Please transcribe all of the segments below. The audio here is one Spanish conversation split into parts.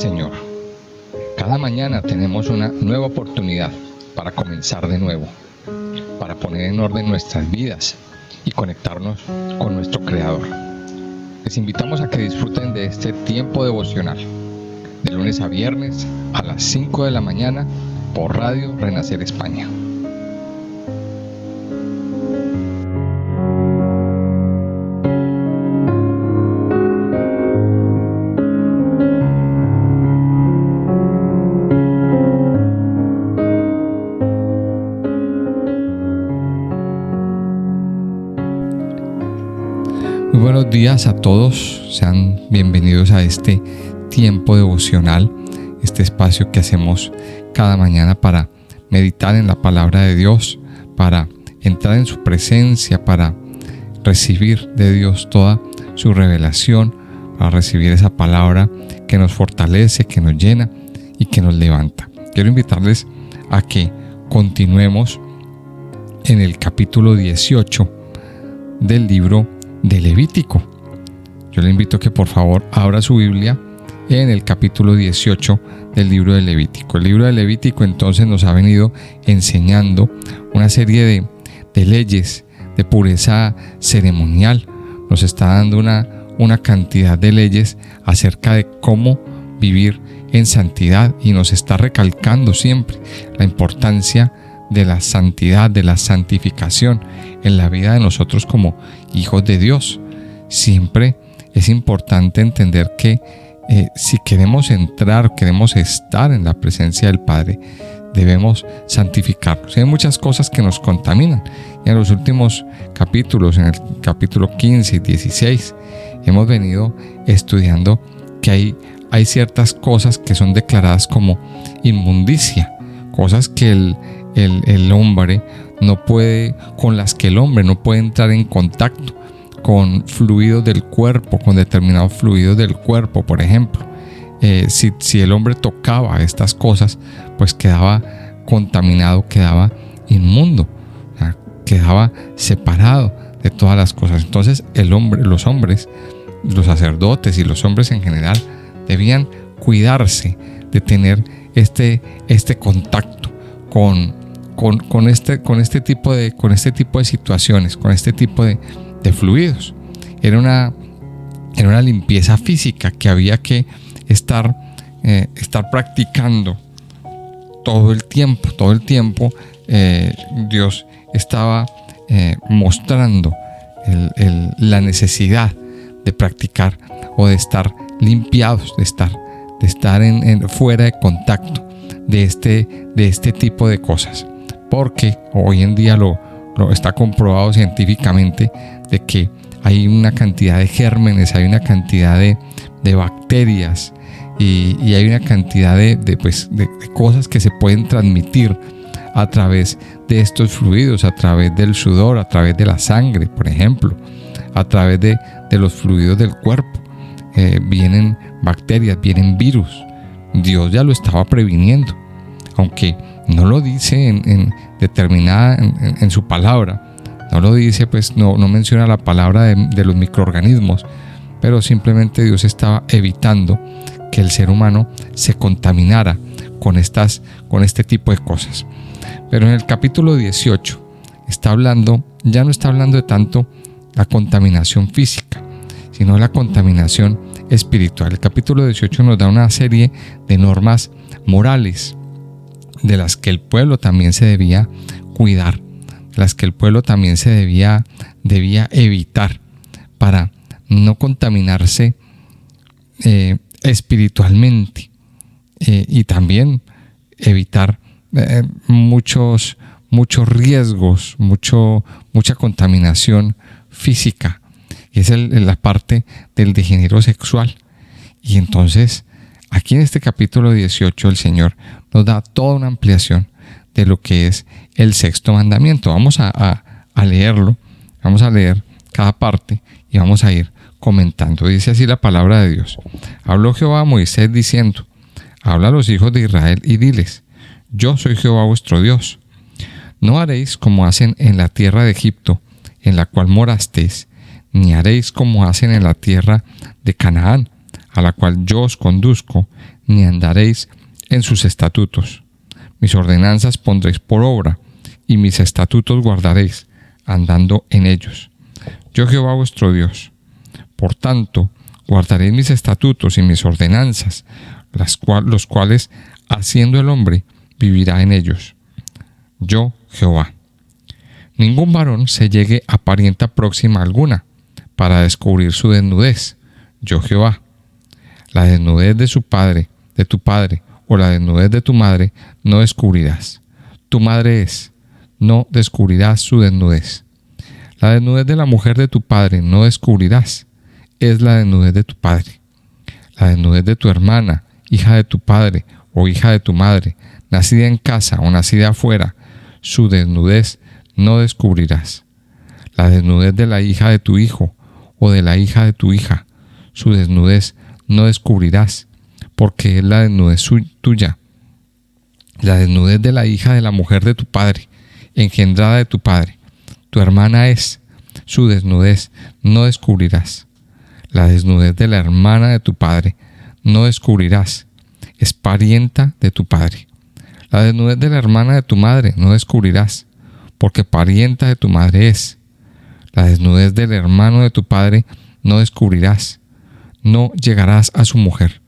Señor. Cada mañana tenemos una nueva oportunidad para comenzar de nuevo, para poner en orden nuestras vidas y conectarnos con nuestro Creador. Les invitamos a que disfruten de este tiempo devocional, de lunes a viernes a las 5 de la mañana por Radio Renacer España. Muy buenos días a todos, sean bienvenidos a este tiempo devocional, este espacio que hacemos cada mañana para meditar en la palabra de Dios, para entrar en su presencia, para recibir de Dios toda su revelación, para recibir esa palabra que nos fortalece, que nos llena y que nos levanta. Quiero invitarles a que continuemos en el capítulo 18 del libro de Levítico. Yo le invito a que por favor abra su Biblia en el capítulo 18 del libro de Levítico. El libro de Levítico entonces nos ha venido enseñando una serie de leyes de pureza ceremonial. Nos está dando una cantidad de leyes acerca de cómo vivir en santidad y nos está recalcando siempre la importancia de la santidad, de la santificación en la vida de nosotros como hijos de Dios. Siempre es importante entender que si queremos entrar, queremos estar en la presencia del Padre, debemos santificarnos. Hay muchas cosas que nos contaminan. Y en los últimos capítulos, en el capítulo 15 y 16, hemos venido estudiando que hay ciertas cosas que son declaradas como inmundicia, cosas que el hombre no puede, con las que el hombre no puede entrar en contacto con fluidos del cuerpo, con determinados fluidos del cuerpo. Por ejemplo, si el hombre tocaba estas cosas, pues quedaba contaminado, quedaba inmundo, quedaba separado de todas las cosas. Entonces los hombres, los sacerdotes y los hombres en general debían cuidarse de tener este contacto con este tipo de situaciones, con este tipo de fluidos. Era una limpieza física que había que estar practicando todo el tiempo. Dios estaba mostrando la necesidad de practicar o de estar limpiados, de estar fuera de contacto de este tipo de cosas, porque hoy en día lo está comprobado científicamente de que hay una cantidad de gérmenes, hay una cantidad de bacterias y hay una cantidad de cosas que se pueden transmitir a través de estos fluidos, a través del sudor, a través de la sangre, por ejemplo, a través de los fluidos del cuerpo. Vienen bacterias, vienen virus. Dios ya lo estaba previniendo, aunque no lo dice en su palabra. No lo dice, pues no menciona la palabra de los microorganismos, pero simplemente Dios estaba evitando que el ser humano se contaminara con este tipo de cosas. Pero en el capítulo 18 ya no está hablando de tanto la contaminación física, sino la contaminación espiritual. El capítulo 18 nos da una serie de normas morales de las que el pueblo también se debía cuidar, de las que el pueblo también se debía evitar para no contaminarse espiritualmente, y también evitar muchos riesgos, mucha contaminación física, y es la parte del degenero sexual. Y entonces aquí en este capítulo 18 el Señor nos da toda una ampliación de lo que es el sexto mandamiento. Vamos a leerlo, vamos a leer cada parte y vamos a ir comentando. Dice así la palabra de Dios. Habló Jehová a Moisés diciendo: habla a los hijos de Israel y diles: yo soy Jehová vuestro Dios. No haréis como hacen en la tierra de Egipto, en la cual morasteis, ni haréis como hacen en la tierra de Canaán, a la cual yo os conduzco, ni andaréis en sus estatutos. Mis ordenanzas pondréis por obra, y mis estatutos guardaréis, andando en ellos. Yo Jehová vuestro Dios. Por tanto, guardaréis mis estatutos y mis ordenanzas, los cuales, haciendo el hombre, vivirá en ellos. Yo Jehová. Ningún varón se llegue a parienta próxima alguna, para descubrir su desnudez. Yo Jehová. La desnudez de su padre, de tu padre, o la desnudez de tu madre, no descubrirás. Tu madre es, no descubrirás su desnudez. La desnudez de la mujer de tu padre no descubrirás, es la desnudez de tu padre. La desnudez de tu hermana, hija de tu padre o hija de tu madre, nacida en casa o nacida afuera, su desnudez no descubrirás. La desnudez de la hija de tu hijo o de la hija de tu hija, su desnudez no descubrirás, porque es la desnudez tuya. La desnudez de la hija de la mujer de tu padre, engendrada de tu padre, tu hermana es, su desnudez no descubrirás. La desnudez de la hermana de tu padre no descubrirás, es parienta de tu padre. La desnudez de la hermana de tu madre no descubrirás, porque parienta de tu madre es. La desnudez del hermano de tu padre no descubrirás, no llegarás a su mujer,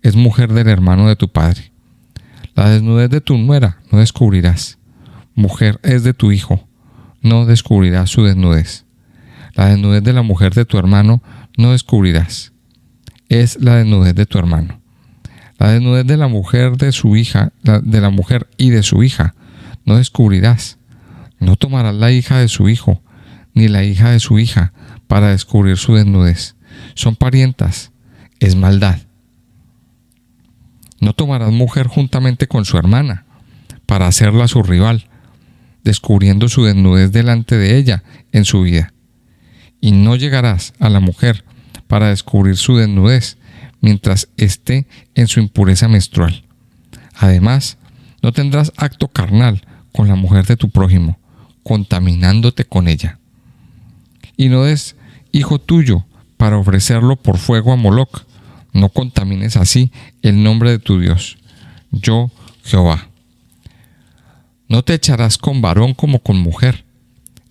es mujer del hermano de tu padre. La desnudez de tu nuera no descubrirás, mujer es de tu hijo, no descubrirás su desnudez. La desnudez de la mujer de tu hermano no descubrirás, es la desnudez de tu hermano. La desnudez de la mujer de su hija, de la mujer y de su hija, no descubrirás. No tomarás la hija de su hijo, ni la hija de su hija, para descubrir su desnudez. Son parientas, es maldad. No tomarás mujer juntamente con su hermana, para hacerla su rival, descubriendo su desnudez delante de ella en su vida. Y no llegarás a la mujer para descubrir su desnudez, mientras esté en su impureza menstrual. Además, no tendrás acto carnal con la mujer de tu prójimo, contaminándote con ella. Y no des hijo tuyo para ofrecerlo por fuego a Moloc. No contamines así el nombre de tu Dios. Yo, Jehová. No te echarás con varón como con mujer.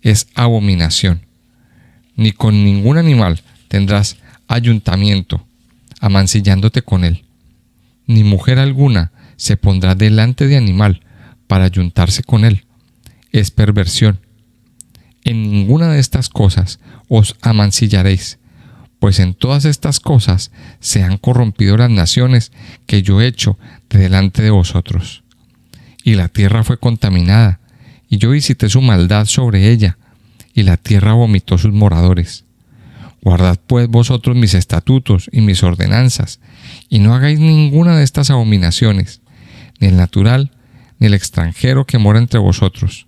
Es abominación. Ni con ningún animal tendrás ayuntamiento, amancillándote con él. Ni mujer alguna se pondrá delante de animal para ayuntarse con él. Es perversión. En ninguna de estas cosas os amancillaréis, pues en todas estas cosas se han corrompido las naciones que yo he hecho de delante de vosotros. Y la tierra fue contaminada, y yo visité su maldad sobre ella, y la tierra vomitó sus moradores. Guardad pues vosotros mis estatutos y mis ordenanzas, y no hagáis ninguna de estas abominaciones, ni el natural, ni el extranjero que mora entre vosotros,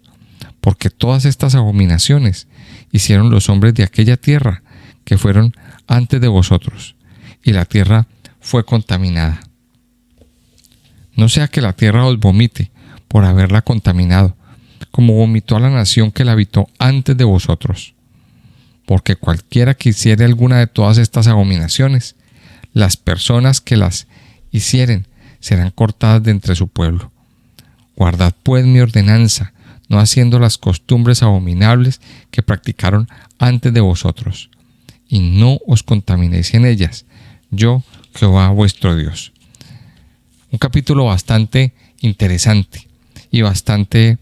porque todas estas abominaciones hicieron los hombres de aquella tierra que fueron antes de vosotros, y la tierra fue contaminada. No sea que la tierra os vomite por haberla contaminado, como vomitó a la nación que la habitó antes de vosotros. Porque cualquiera que hiciere alguna de todas estas abominaciones, las personas que las hicieren serán cortadas de entre su pueblo. Guardad pues mi ordenanza, no haciendo las costumbres abominables que practicaron antes de vosotros, y no os contaminéis en ellas. Yo, Jehová vuestro Dios. Un capítulo bastante interesante y bastante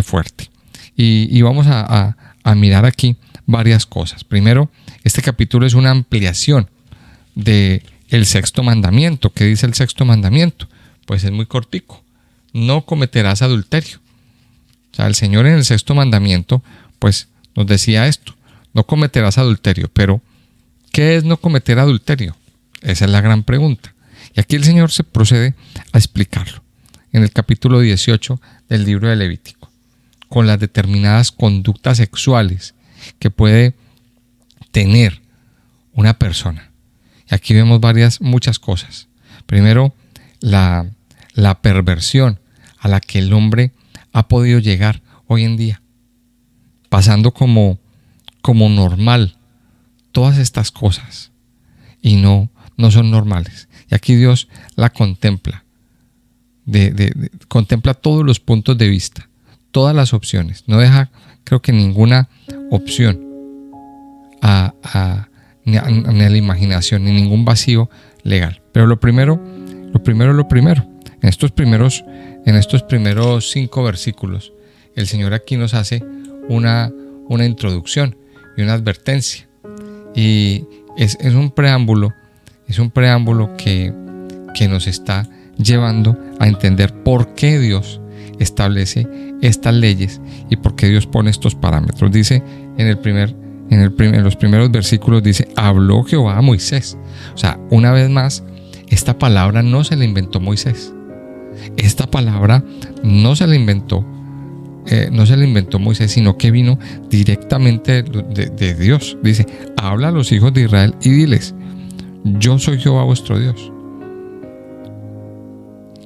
fuerte. Y vamos a mirar aquí varias cosas. Primero, este capítulo es una ampliación del sexto mandamiento. ¿Qué dice el sexto mandamiento? Pues es muy cortico. No cometerás adulterio. O sea, el Señor en el sexto mandamiento, pues nos decía esto. No cometerás adulterio. Pero, ¿qué es no cometer adulterio? Esa es la gran pregunta. Y aquí el Señor se procede a explicarlo en el capítulo 18 del libro de Levítico, con las determinadas conductas sexuales que puede tener una persona. Y aquí vemos muchas cosas. Primero, la perversión a la que el hombre ha podido llegar hoy en día, pasando como normal todas estas cosas, y no son normales. Y aquí Dios la contempla. Contempla todos los puntos de vista, todas las opciones. No deja, creo que ninguna opción ni a la imaginación, ni ningún vacío legal. Pero lo primero. En estos primeros 5 versículos, el Señor aquí nos hace una introducción y una advertencia. Y es un preámbulo que nos está llevando a entender por qué Dios establece estas leyes y por qué Dios pone estos parámetros. Dice en los primeros versículos, dice: habló Jehová a Moisés. O sea, una vez más, esta palabra no se la inventó Moisés. Esta palabra no se la inventó Moisés, sino que vino directamente de Dios. Dice: habla a los hijos de Israel y diles: yo soy Jehová vuestro Dios.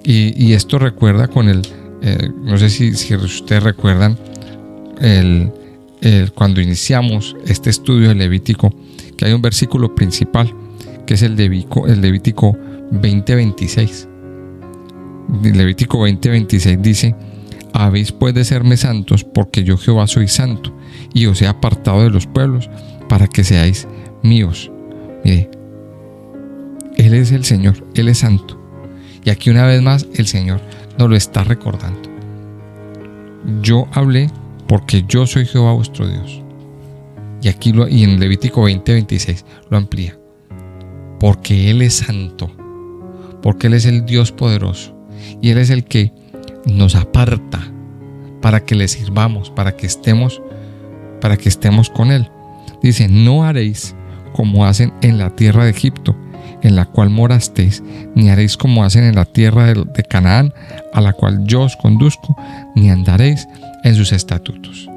Y esto recuerda con no sé si ustedes recuerdan cuando iniciamos este estudio de Levítico, que hay un versículo principal que es el Levítico 20:26. Levítico 20:26 dice: habéis pues de serme santos, porque yo Jehová soy santo, y os he apartado de los pueblos para que seáis míos. Mire, Él es el Señor, Él es santo. Y aquí una vez más el Señor nos lo está recordando. Yo hablé porque yo soy Jehová vuestro Dios. Y en Levítico 20:26 lo amplía. Porque Él es santo, porque Él es el Dios poderoso, y Él es el que nos aparta para que le sirvamos, para que estemos con Él. Dice: no haréis como hacen en la tierra de Egipto, en la cual morasteis, ni haréis como hacen en la tierra de Canaán, a la cual yo os conduzco, ni andaréis en sus estatutos.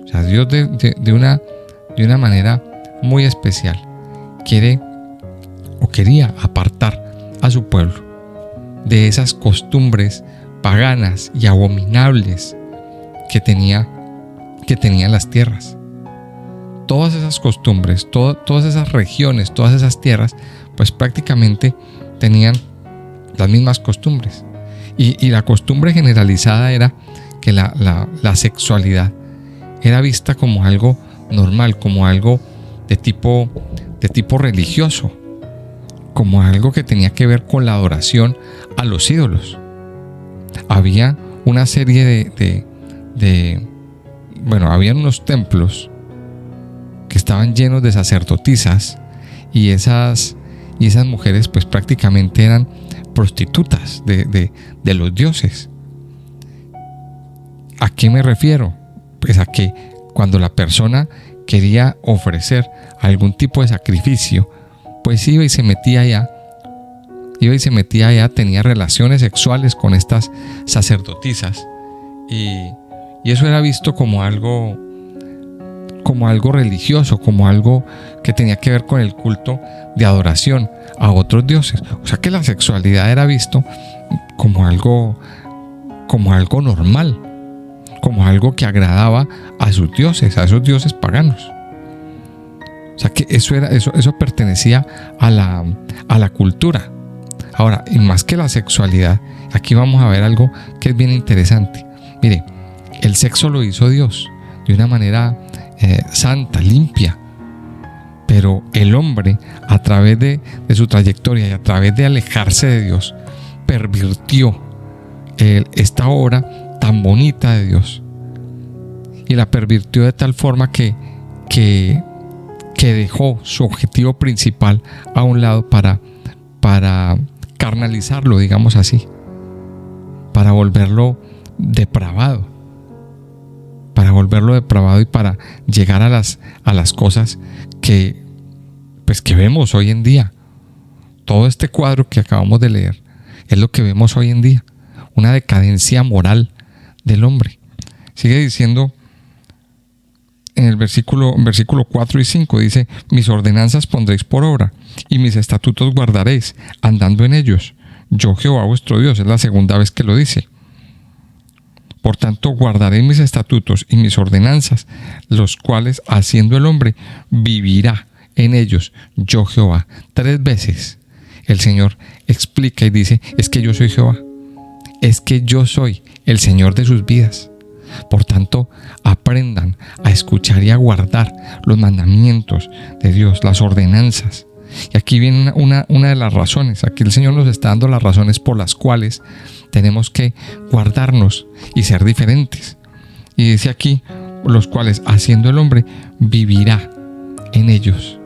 O sea, Dios de una manera muy especial quería apartar a su pueblo de esas costumbres paganas y abominables que tenían las tierras. Todas esas costumbres, todas esas regiones, todas esas tierras, pues prácticamente tenían las mismas costumbres. Y la costumbre generalizada era que la sexualidad era vista como algo normal, como algo de tipo religioso, como algo que tenía que ver con la adoración a los ídolos. Había una serie habían unos templos que estaban llenos de sacerdotisas, y esas mujeres pues prácticamente eran prostitutas de los dioses. ¿A qué me refiero? Pues a que cuando la persona quería ofrecer algún tipo de sacrificio, pues iba y se metía allá, tenía relaciones sexuales con estas sacerdotisas, y eso era visto como algo religioso, como algo que tenía que ver con el culto de adoración a otros dioses. O sea que la sexualidad era visto como algo normal, como algo que agradaba a sus dioses, a esos dioses paganos. O sea que eso pertenecía a la cultura. Ahora, y más que la sexualidad, aquí vamos a ver algo que es bien interesante. Mire, el sexo lo hizo Dios de una manera santa, limpia, pero el hombre, a través de su trayectoria y a través de alejarse de Dios, pervirtió esta obra tan bonita de Dios, y la pervirtió de tal forma que dejó su objetivo principal a un lado para carnalizarlo, digamos así, para volverlo depravado y para llegar a las cosas que vemos hoy en día. Todo este cuadro que acabamos de leer es lo que vemos hoy en día, una decadencia moral del hombre. Sigue diciendo en el versículo 4 y 5, dice: mis ordenanzas pondréis por obra, y mis estatutos guardaréis, andando en ellos. Yo Jehová vuestro Dios. Es la segunda vez que lo dice. Por tanto, guardaréis mis estatutos y mis ordenanzas, los cuales haciendo el hombre vivirá en ellos, yo Jehová. 3 veces el Señor explica y dice: es que yo soy Jehová, es que yo soy el Señor de sus vidas. Por tanto, aprendan a escuchar y a guardar los mandamientos de Dios, las ordenanzas. Y aquí viene una de las razones. Aquí el Señor nos está dando las razones por las cuales tenemos que guardarnos y ser diferentes. Y dice aquí: los cuales, haciendo el hombre, vivirá en ellos.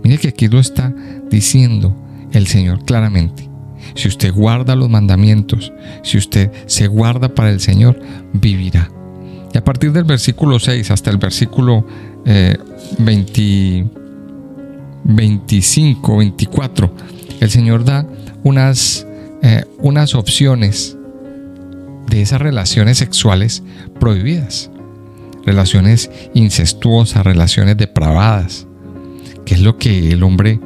Mire que aquí lo está diciendo el Señor claramente. Si usted guarda los mandamientos, si usted se guarda para el Señor, vivirá. Y a partir del versículo 6 hasta el versículo 25, 24, el Señor da unas opciones de esas relaciones sexuales prohibidas, relaciones incestuosas, relaciones depravadas, que es lo que el hombre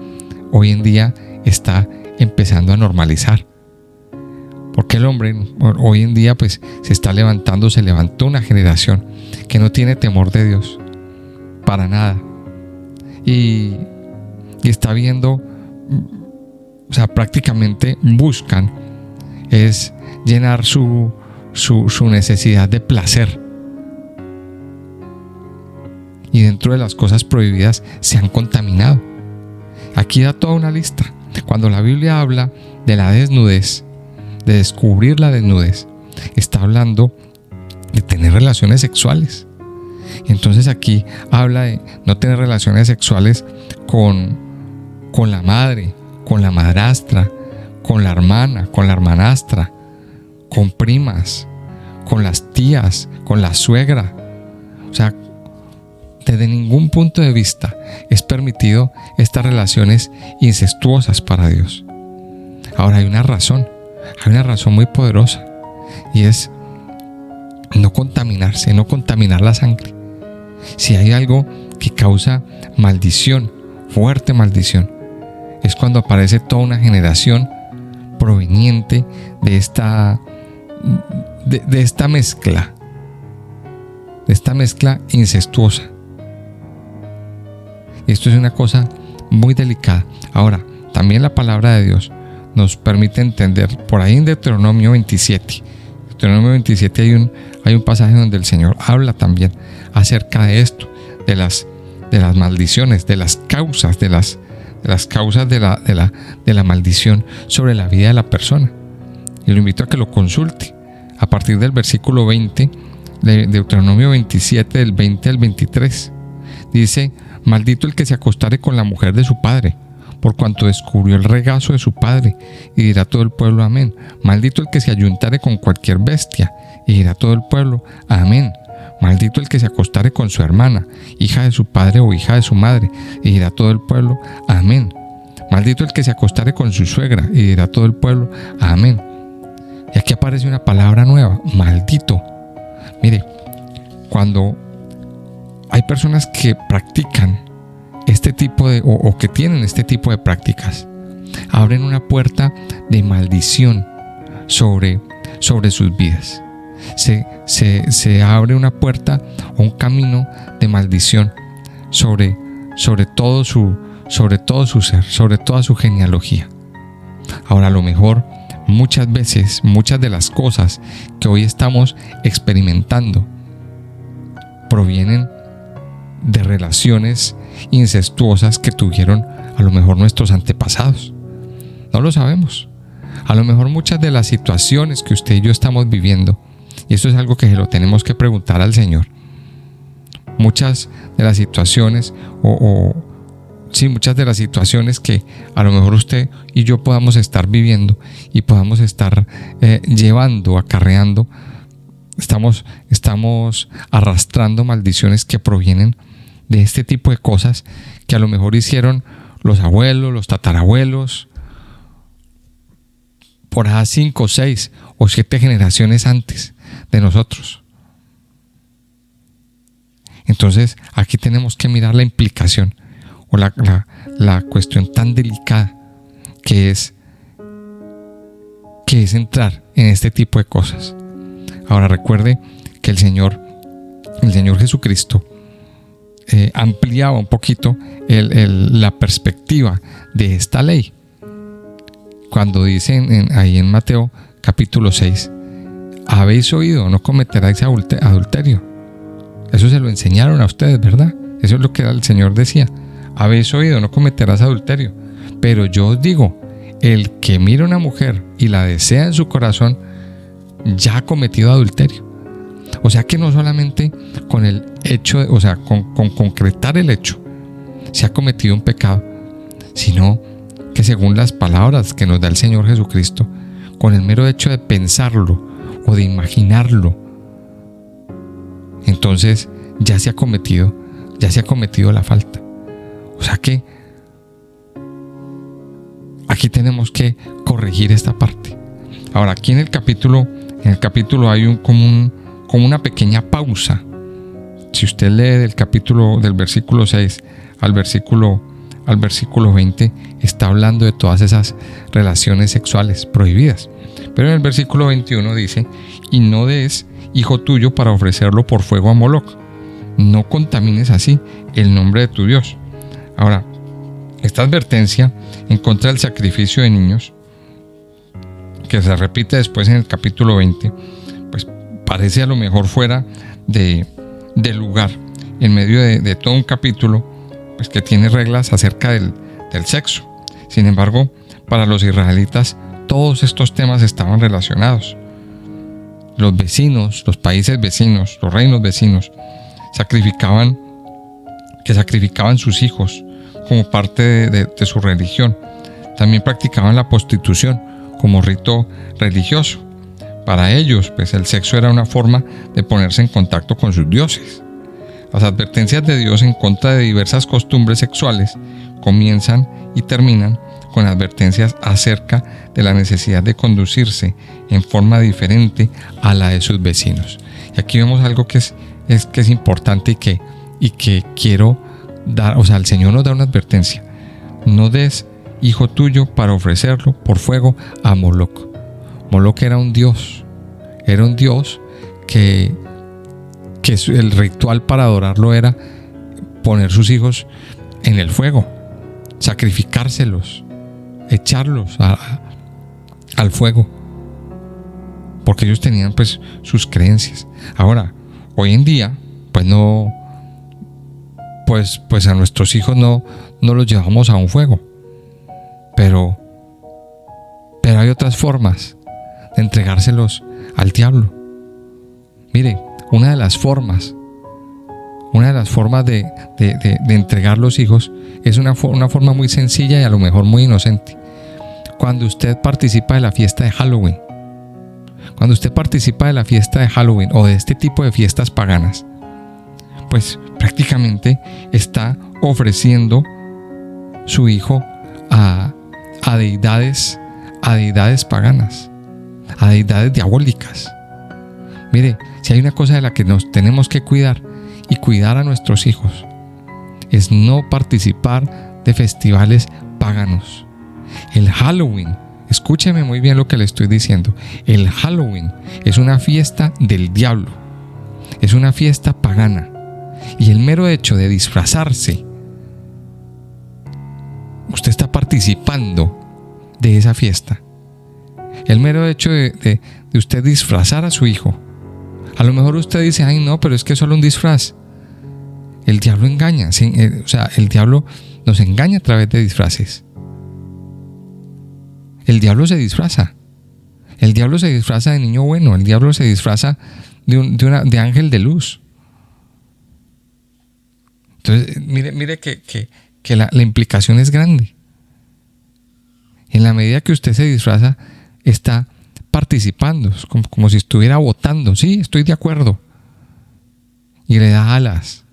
hoy en día está empezando a normalizar. Porque el hombre hoy en día pues se levantó una generación que no tiene temor de Dios para nada, y está viendo, o sea, prácticamente buscan es llenar su necesidad de placer, y dentro de las cosas prohibidas se han contaminado. Aquí da toda una lista. Cuando la Biblia habla de la desnudez, de descubrir la desnudez, está hablando de tener relaciones sexuales. Entonces aquí habla de no tener relaciones sexuales con la madre, con la madrastra, con la hermana, con la hermanastra, con primas, con las tías, con la suegra. O sea, desde ningún punto de vista es permitido estas relaciones incestuosas para Dios. Ahora hay una razón muy poderosa, y es no contaminarse, no contaminar la sangre. Si hay algo que causa maldición, fuerte maldición, es cuando aparece toda una generación proveniente de esta mezcla incestuosa. Y esto es una cosa muy delicada. Ahora, también la palabra de Dios nos permite entender, por ahí en Deuteronomio 27. Deuteronomio 27 hay un pasaje donde el Señor habla también acerca de esto, de las maldiciones, de las causas, de las causas de la maldición sobre la vida de la persona. Y lo invito a que lo consulte a partir del versículo 20 de Deuteronomio 27, del 20 al 23. Dice: maldito el que se acostare con la mujer de su padre, por cuanto descubrió el regazo de su padre. Y dirá todo el pueblo: amén. Maldito el que se ayuntare con cualquier bestia. Y dirá todo el pueblo: amén. Maldito el que se acostare con su hermana, hija de su padre o hija de su madre. Y dirá todo el pueblo: amén. Maldito el que se acostare con su suegra. Y dirá todo el pueblo: amén. Y aquí aparece una palabra nueva: maldito. Mire, cuando hay personas que practican este tipo de, o que tienen este tipo de prácticas, abren una puerta de maldición sobre sus vidas. Se abre una puerta o un camino de maldición sobre todo su ser, sobre toda su genealogía. Ahora, a lo mejor muchas veces, muchas de las cosas que hoy estamos experimentando provienen de relaciones incestuosas que tuvieron a lo mejor nuestros antepasados. No lo sabemos. A lo mejor muchas de las situaciones que usted y yo estamos viviendo, y esto es algo que se lo tenemos que preguntar al Señor, muchas de las situaciones muchas de las situaciones que a lo mejor usted y yo podamos estar viviendo y podamos estar acarreando, estamos arrastrando maldiciones que provienen de este tipo de cosas que a lo mejor hicieron los abuelos, los tatarabuelos, por ahí 5, 6 o 7 generaciones antes de nosotros. Entonces aquí tenemos que mirar la implicación o la cuestión tan delicada que es entrar en este tipo de cosas. Ahora recuerde que el Señor Jesucristo ampliaba un poquito la perspectiva de esta ley. cuando dicen ahí en Mateo capítulo 6, habéis oído, no cometerás adulterio. Eso se lo enseñaron a ustedes, ¿verdad? Eso es lo que el Señor decía. Habéis oído, no cometerás adulterio. Pero yo os digo, el que mira a una mujer y la desea en su corazón, ya ha cometido adulterio. O sea que no solamente con el hecho, con concretar el hecho, se ha cometido un pecado, sino que según las palabras que nos da el Señor Jesucristo, con el mero hecho de pensarlo o de imaginarlo, entonces ya se ha cometido la falta. O sea que aquí tenemos que corregir esta parte. Ahora, aquí en el capítulo hay como una pequeña pausa. Si usted lee del versículo 6 al versículo 20, está hablando de todas esas relaciones sexuales prohibidas. Pero en el versículo 21 dice: y no des hijo tuyo para ofrecerlo por fuego a Moloc. No contamines así el nombre de tu Dios. Ahora, esta advertencia en contra del sacrificio de niños, que se repite después en el capítulo 20, pues parece a lo mejor fuera de lugar en medio de todo un capítulo pues que tiene reglas acerca del sexo. Sin embargo, para los israelitas todos estos temas estaban relacionados. Los vecinos, los países vecinos, los reinos vecinos sacrificaban sus hijos como parte de su religión. También practicaban la prostitución como rito religioso. Para ellos, pues el sexo era una forma de ponerse en contacto con sus dioses. Las advertencias de Dios en contra de diversas costumbres sexuales comienzan y terminan con advertencias acerca de la necesidad de conducirse en forma diferente a la de sus vecinos. Y aquí vemos algo que es importante y que quiero dar. O sea, el Señor nos da una advertencia: no des hijo tuyo para ofrecerlo por fuego a Moloc. Moloc era un dios que el ritual para adorarlo era poner sus hijos en el fuego, sacrificárselos, echarlos al fuego, porque ellos tenían pues sus creencias. Ahora, hoy en día pues a nuestros hijos no los llevamos a un fuego, pero hay otras formas de entregárselos al diablo. Mire, una de las formas de entregar los hijos es una forma muy sencilla y a lo mejor muy inocente. Cuando usted participa de la fiesta de Halloween, o de este tipo de fiestas paganas, pues prácticamente está ofreciendo su hijo a deidades paganas, a deidades diabólicas. Mire, si hay una cosa de la que nos tenemos que cuidar y cuidar a nuestros hijos, es no participar de festivales paganos. El Halloween, escúcheme muy bien lo que le estoy diciendo, el Halloween es una fiesta del diablo, es una fiesta pagana, y el mero hecho de disfrazarse, usted está participando de esa fiesta. El mero hecho de usted disfrazar a su hijo, a lo mejor usted dice: ay no, pero es que es solo un disfraz. El diablo engaña, ¿sí? El diablo nos engaña a través de disfraces. El diablo se disfraza. El diablo se disfraza de niño bueno. El diablo se disfraza de ángel de luz. Entonces, mire que la implicación es grande. En la medida que usted se disfraza, está participando, como si estuviera votando. Sí, estoy de acuerdo. Y le da alas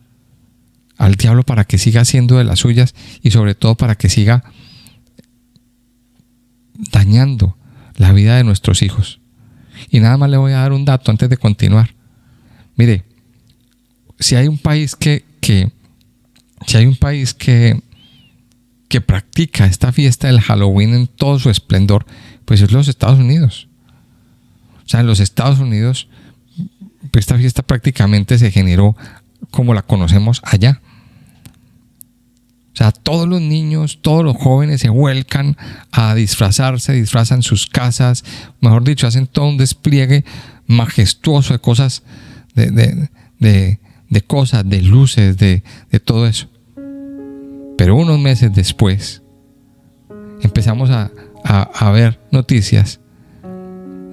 al diablo para que siga haciendo de las suyas y sobre todo para que siga dañando la vida de nuestros hijos. Y nada más le voy a dar un dato antes de continuar. Mire, si hay un país que practica esta fiesta del Halloween en todo su esplendor, pues es los Estados Unidos. O sea, en los Estados Unidos esta fiesta prácticamente se generó como la conocemos allá. O sea, todos los niños, todos los jóvenes se vuelcan a disfrazarse, disfrazan sus casas, mejor dicho, hacen todo un despliegue majestuoso de cosas, de cosas, de luces, de todo eso. Pero unos meses después empezamos a ver noticias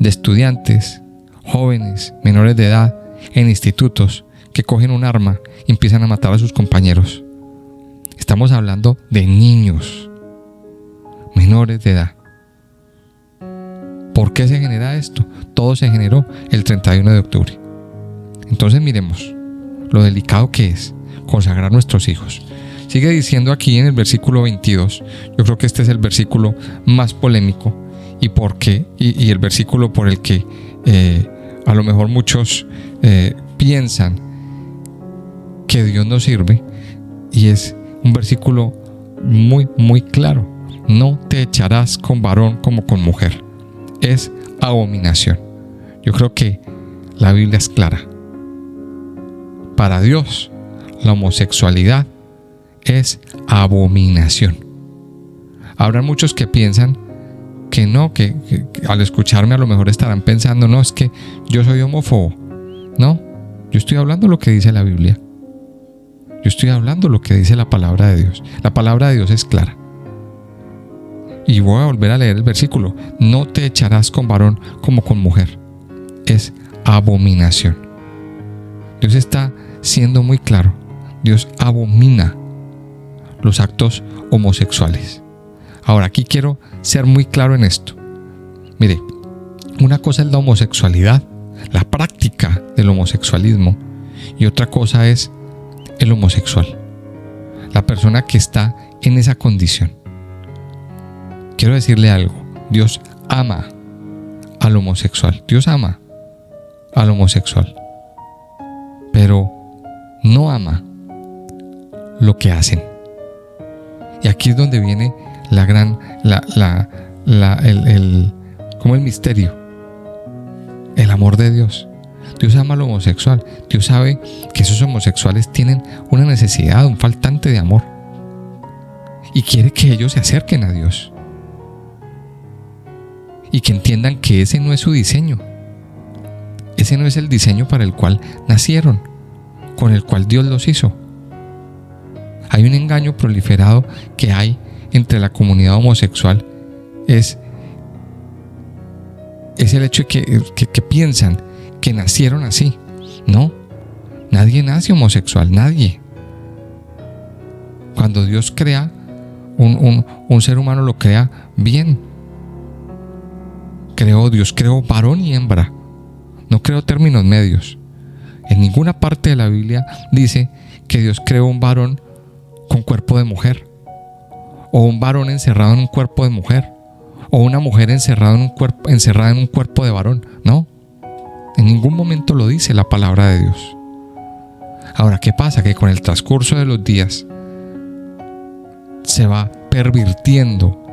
de estudiantes, jóvenes, menores de edad, en institutos que cogen un arma y empiezan a matar a sus compañeros. Estamos hablando de niños, menores de edad. ¿Por qué se genera esto? Todo se generó el 31 de octubre. Entonces miremos lo delicado que es consagrar nuestros hijos. Sigue diciendo aquí en el versículo 22, yo creo que este es el versículo más polémico y el versículo por el que a lo mejor muchos piensan que Dios no sirve, y es un versículo muy, muy claro. No te echarás con varón como con mujer. Es abominación. Yo creo que la Biblia es clara. Para Dios, la homosexualidad es abominación. Habrá muchos que piensan que no, que al escucharme a lo mejor estarán pensando, no, es que yo soy homófobo. No, yo estoy hablando lo que dice la Biblia. Yo estoy hablando lo que dice la palabra de Dios. La palabra de Dios es clara. Y voy a volver a leer el versículo. No te echarás con varón como con mujer. Es abominación. Dios está siendo muy claro. Dios abomina los actos homosexuales. Ahora, aquí quiero ser muy claro en esto. Mire, una cosa es la homosexualidad, la práctica del homosexualismo, y otra cosa es el homosexual, la persona que está en esa condición. Quiero decirle algo. Dios ama al homosexual. Dios ama al homosexual, pero no ama lo que hacen. Y aquí es donde viene como el misterio, el amor de Dios. Dios ama al homosexual. Dios sabe que esos homosexuales tienen una necesidad, un faltante de amor, y quiere que ellos se acerquen a Dios y que entiendan que ese no es su diseño. Ese no es el diseño para el cual nacieron, con el cual Dios los hizo. Hay un engaño proliferado que hay entre la comunidad homosexual. Es el hecho de que piensan que nacieron así. No, nadie nace homosexual, nadie. Cuando Dios crea un ser humano, lo crea bien. Dios creó varón y hembra. No creó términos medios. En ninguna parte de la Biblia dice que Dios creó un varón con cuerpo de mujer, o un varón encerrado en un cuerpo de mujer, o una mujer encerrada en un cuerpo de varón. No, en ningún momento lo dice la palabra de Dios. Ahora, ¿qué pasa? Que con el transcurso de los días se va pervirtiendo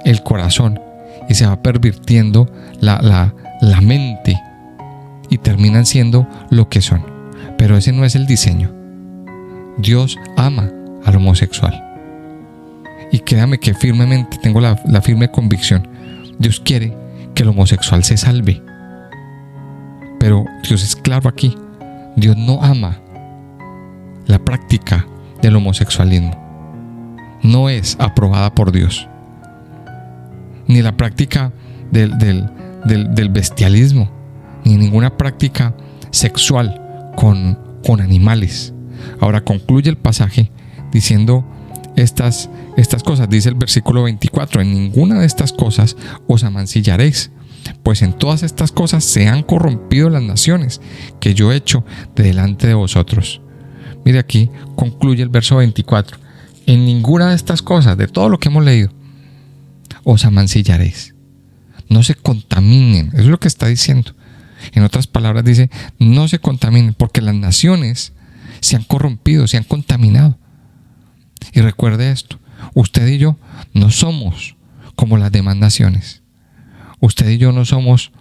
el corazón y se va pervirtiendo la mente, y terminan siendo lo que son. Pero ese no es el diseño. Dios ama al homosexual, y créame que firmemente tengo la firme convicción: Dios quiere que el homosexual se salve. Pero Dios es claro aquí: Dios no ama la práctica del homosexualismo. No es aprobada por Dios, ni la práctica del bestialismo, ni ninguna práctica sexual con animales. Ahora concluye el pasaje diciendo estas cosas. Dice el versículo 24: en ninguna de estas cosas os amancillaréis, pues en todas estas cosas se han corrompido las naciones que yo he hecho delante de vosotros. Mire, aquí concluye el verso 24: en ninguna de estas cosas, de todo lo que hemos leído, os amancillaréis. No se contaminen. Eso es lo que está diciendo. En otras palabras dice: no se contaminen, porque las naciones se han corrompido, se han contaminado. Y recuerde esto: usted y yo no somos como las demás naciones. Usted y yo no somos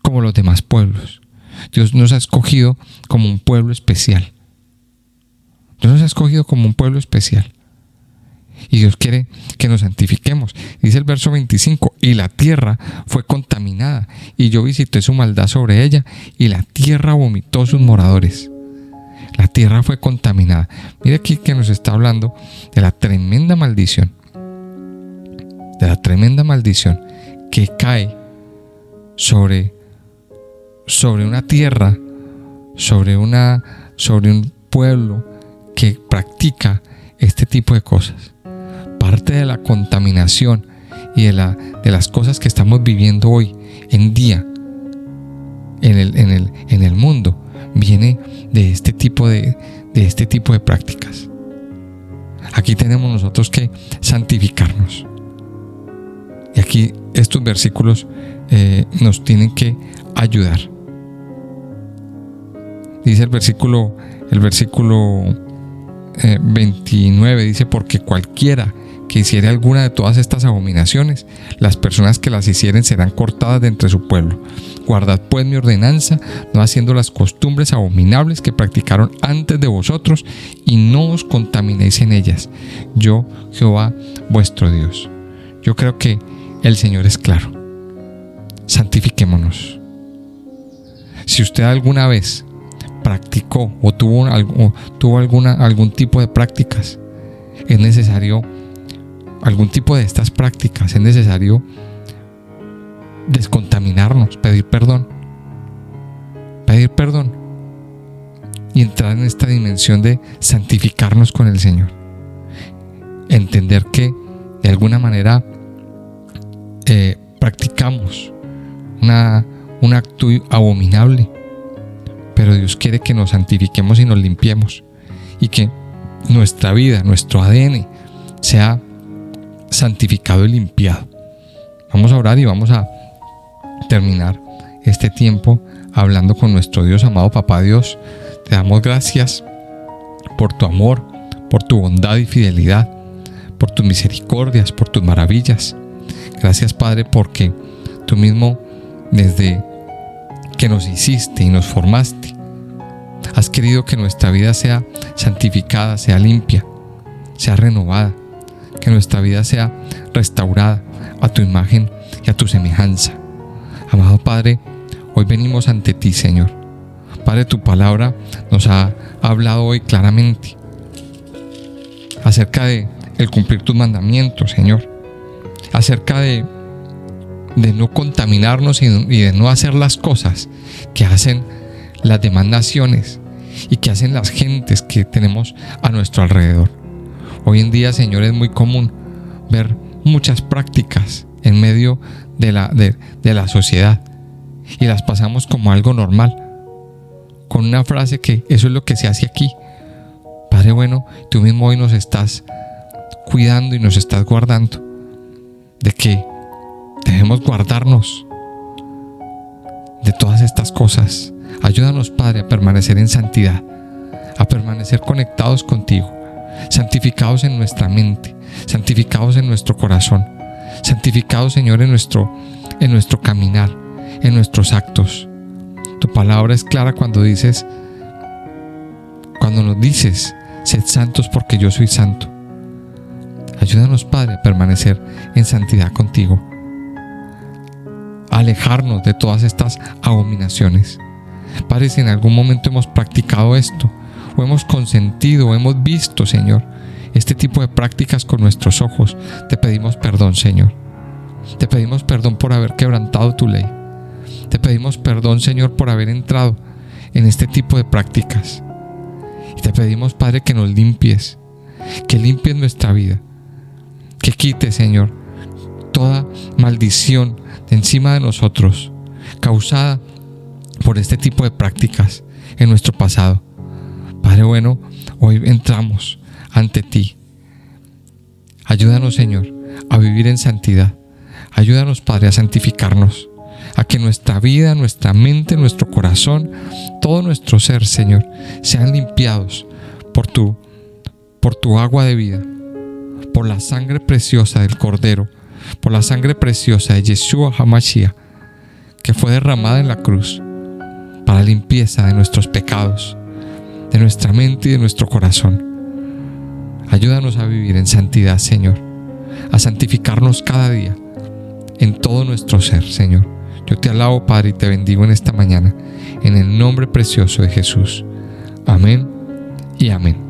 como los demás pueblos. Dios nos ha escogido como un pueblo especial. Dios nos ha escogido como un pueblo especial. Y Dios quiere que nos santifiquemos. Dice el verso 25, y la tierra fue contaminada, y yo visité su maldad sobre ella, y la tierra vomitó sus moradores. La tierra fue contaminada. Mire aquí que nos está hablando de la tremenda maldición. De la tremenda maldición que cae sobre una tierra, sobre un pueblo que practica este tipo de cosas. Parte de la contaminación y de las cosas que estamos viviendo hoy en día en el mundo viene de este tipo de prácticas. Aquí tenemos nosotros que santificarnos. Y aquí estos versículos nos tienen que ayudar. Dice el versículo 29, dice, porque cualquiera que hiciere alguna de todas estas abominaciones, las personas que las hicieren serán cortadas de entre su pueblo. Guardad pues mi ordenanza, no haciendo las costumbres abominables que practicaron antes de vosotros, y no os contaminéis en ellas. Yo, Jehová, vuestro Dios. Yo creo que el Señor es claro. Santifiquémonos. Si usted alguna vez practicó o tuvo algún tipo de prácticas, es necesario algún tipo de estas prácticas, es necesario descontaminarnos, pedir perdón y entrar en esta dimensión de santificarnos con el Señor. Entender que de alguna manera practicamos un acto abominable, pero Dios quiere que nos santifiquemos y nos limpiemos, y que nuestra vida, nuestro ADN sea santificado y limpiado. Vamos a orar y vamos a terminar este tiempo hablando con nuestro Dios. Amado Papá Dios, te damos gracias por tu amor, por tu bondad y fidelidad, por tus misericordias, por tus maravillas. Gracias, Padre, porque tú mismo, desde que nos hiciste y nos formaste, has querido que nuestra vida sea santificada, sea limpia, sea renovada, que nuestra vida sea restaurada a tu imagen y a tu semejanza. Amado Padre, hoy venimos ante ti, Señor. Padre, tu palabra nos ha hablado hoy claramente acerca de el cumplir tus mandamientos, Señor, acerca de no contaminarnos y de no hacer las cosas que hacen las demás naciones y que hacen las gentes que tenemos a nuestro alrededor. Hoy en día, Señor, es muy común ver muchas prácticas en medio de la sociedad, y las pasamos como algo normal, con una frase que eso es lo que se hace aquí. Padre bueno, tú mismo hoy nos estás cuidando y nos estás guardando de que debemos guardarnos de todas estas cosas. Ayúdanos, Padre, a permanecer en santidad, a permanecer conectados contigo, santificados en nuestra mente, santificados en nuestro corazón, santificados, Señor, en nuestro caminar, en nuestros actos. Tu palabra es clara cuando nos dices, sed santos porque yo soy santo. Ayúdanos, Padre, a permanecer en santidad contigo, a alejarnos de todas estas abominaciones. Padre, si en algún momento hemos practicado esto, o hemos consentido, o hemos visto, Señor, este tipo de prácticas con nuestros ojos, te pedimos perdón, Señor. Te pedimos perdón por haber quebrantado tu ley. Te pedimos perdón, Señor, por haber entrado en este tipo de prácticas. Y te pedimos, Padre, que nos limpies, que limpies nuestra vida, que quites, Señor, toda maldición de encima de nosotros causada por este tipo de prácticas en nuestro pasado. Padre bueno, hoy entramos ante ti. Ayúdanos, Señor, a vivir en santidad. Ayúdanos, Padre, a santificarnos, a que nuestra vida, nuestra mente, nuestro corazón, todo nuestro ser, Señor, sean limpiados por tu agua de vida, por la sangre preciosa del Cordero, por la sangre preciosa de Yeshua HaMashiach, que fue derramada en la cruz para la limpieza de nuestros pecados, de nuestra mente y de nuestro corazón. Ayúdanos a vivir en santidad, Señor, a santificarnos cada día en todo nuestro ser, Señor. Yo te alabo, Padre, y te bendigo en esta mañana, en el nombre precioso de Jesús. Amén y amén.